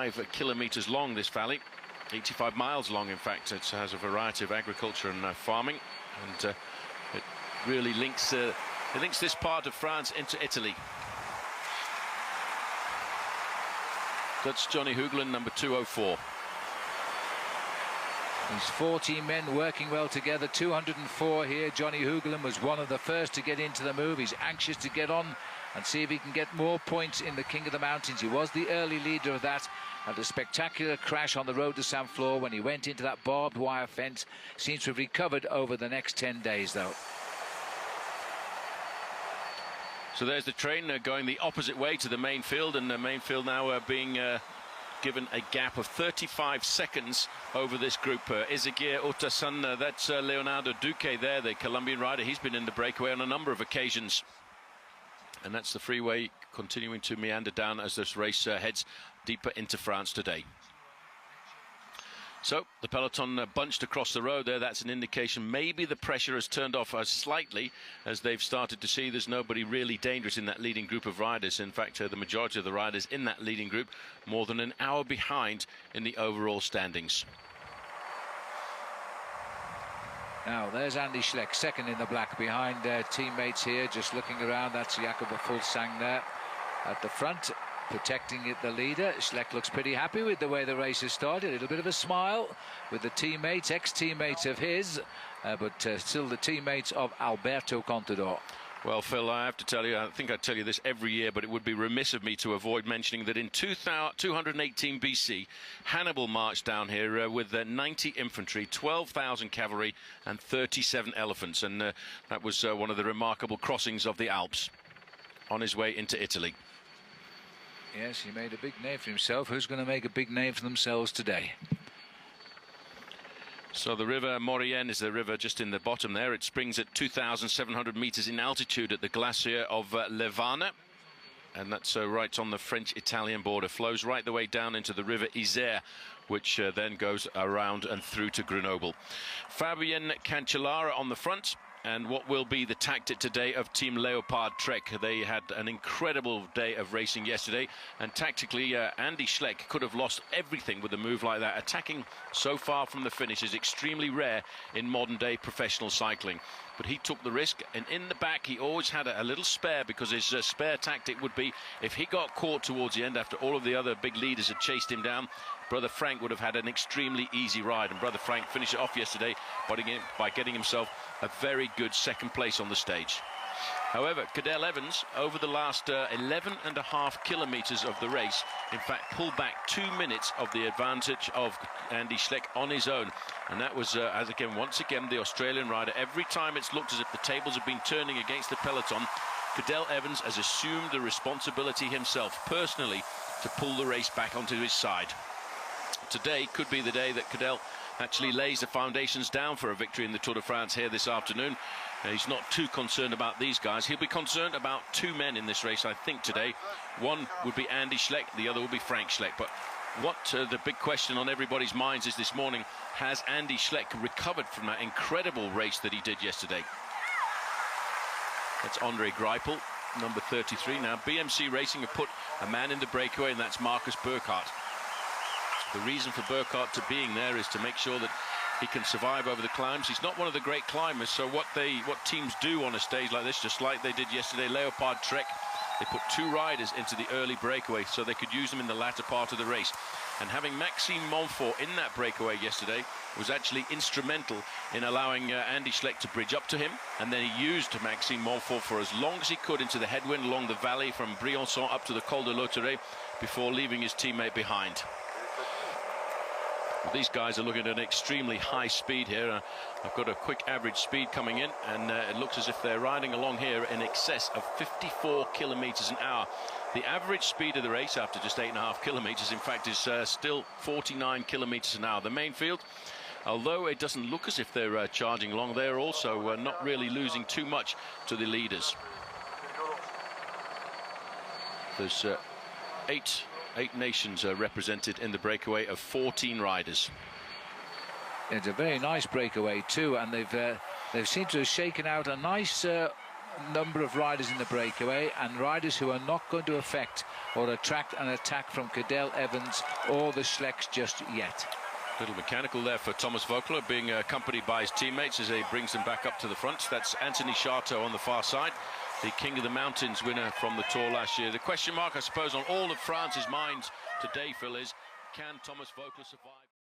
85 kilometers long, this valley. 85 miles long, in fact. It has a variety of agriculture and farming, and it really links this part of France into Italy. That's Johnny Hoogland, number 204. These 14 men working well together, 204 here. Johnny Hoogland was one of the first to get into the move. He's anxious to get on and see if he can get more points in the King of the Mountains. He was the early leader of that. Had a spectacular crash on the road to Saint-Flour when he went into that barbed wire fence. Seems to have recovered over the next 10 days, though. So there's the train going the opposite way to the main field, and the main field now being given a gap of 35 seconds over this group. Izagir Utasun, that's Leonardo Duque there, the Colombian rider. He's been in the breakaway on a number of occasions. And that's the freeway continuing to meander down as this race heads deeper into France today. So the peloton bunched across the road there. That's an indication maybe the pressure has turned off slightly, as they've started to see there's nobody really dangerous in that leading group of riders. In fact, the majority of the riders in that leading group more than an hour behind in the overall standings. Now there's Andy Schleck, second in the black, behind teammates here, just looking around. That's Jakob Fulsang there at the front, protecting the leader. Schleck looks pretty happy with the way the race has started. A little bit of a smile with the teammates, ex-teammates of his, but still the teammates of Alberto Contador. Well, Phil, I have to tell you, I think I tell you this every year, but it would be remiss of me to avoid mentioning that in 218 BC, Hannibal marched down here with 90 infantry, 12,000 cavalry and 37 elephants. And that was one of the remarkable crossings of the Alps on his way into Italy. Yes, he made a big name for himself. Who's going to make a big name for themselves today? So the river Maurienne is the river just in the bottom there. It springs at 2,700 meters in altitude at the glacier of Levana. And that's right on the French-Italian border. Flows right the way down into the river Isère, which then goes around and through to Grenoble. Fabien Cancellara on the front. And what will be the tactic today of Team Leopard Trek? They had an incredible day of racing yesterday, and tactically Andy Schleck could have lost everything with a move like that. Attacking so far from the finish is extremely rare in modern day professional cycling, but he took the risk, and in the back he always had a little spare, because his spare tactic would be, if he got caught towards the end after all of the other big leaders had chased him down, Brother Frank would have had an extremely easy ride, and Brother Frank finished it off yesterday by getting himself a very good second place on the stage. However, Cadel Evans, over the last 11.5 kilometers of the race, in fact pulled back 2 minutes of the advantage of Andy Schleck on his own. And that was, once again, the Australian rider. Every time it's looked as if the tables have been turning against the peloton, Cadel Evans has assumed the responsibility himself, personally, to pull the race back onto his side. Today could be the day that Cadel actually lays the foundations down for a victory in the Tour de France here this afternoon. He's not too concerned about these guys. He'll be concerned about two men in this race, I think, today. One would be Andy Schleck, the other would be Frank Schleck. But what the big question on everybody's minds is this morning, has Andy Schleck recovered from that incredible race that he did yesterday? That's Andre Greipel, number 33. Now, BMC Racing have put a man in the breakaway, and that's Marcus Burkhardt. The reason for Burkhardt to being there is to make sure that he can survive over the climbs. He's not one of the great climbers, so what teams do on a stage like this, just like they did yesterday, Leopard Trek, they put two riders into the early breakaway so they could use them in the latter part of the race. And having Maxime Montfort in that breakaway yesterday was actually instrumental in allowing Andy Schleck to bridge up to him, and then he used Maxime Montfort for as long as he could into the headwind along the valley from Briançon up to the Col de Lauteret before leaving his teammate behind. These guys are looking at an extremely high speed here. I've got a quick average speed coming in, and it looks as if they're riding along here in excess of 54 kilometers an hour. The average speed of the race after just 8.5 kilometers, in fact, is still 49 kilometers an hour. The main field, although it doesn't look as if they're charging along, they're also not really losing too much to the leaders. There's eight nations represented in the breakaway of 14 riders. It's a very nice breakaway too, and they've seemed to have shaken out a nice number of riders in the breakaway, and riders who are not going to affect or attract an attack from Cadel Evans or the Schlecks just yet. Little mechanical there for Thomas Voeckler, being accompanied by his teammates as he brings them back up to the front. That's Anthony Chateau on the far side, the King of the Mountains winner from the Tour last year. The question mark, I suppose, on all of France's minds today, Phil, is can Thomas Voeckler survive?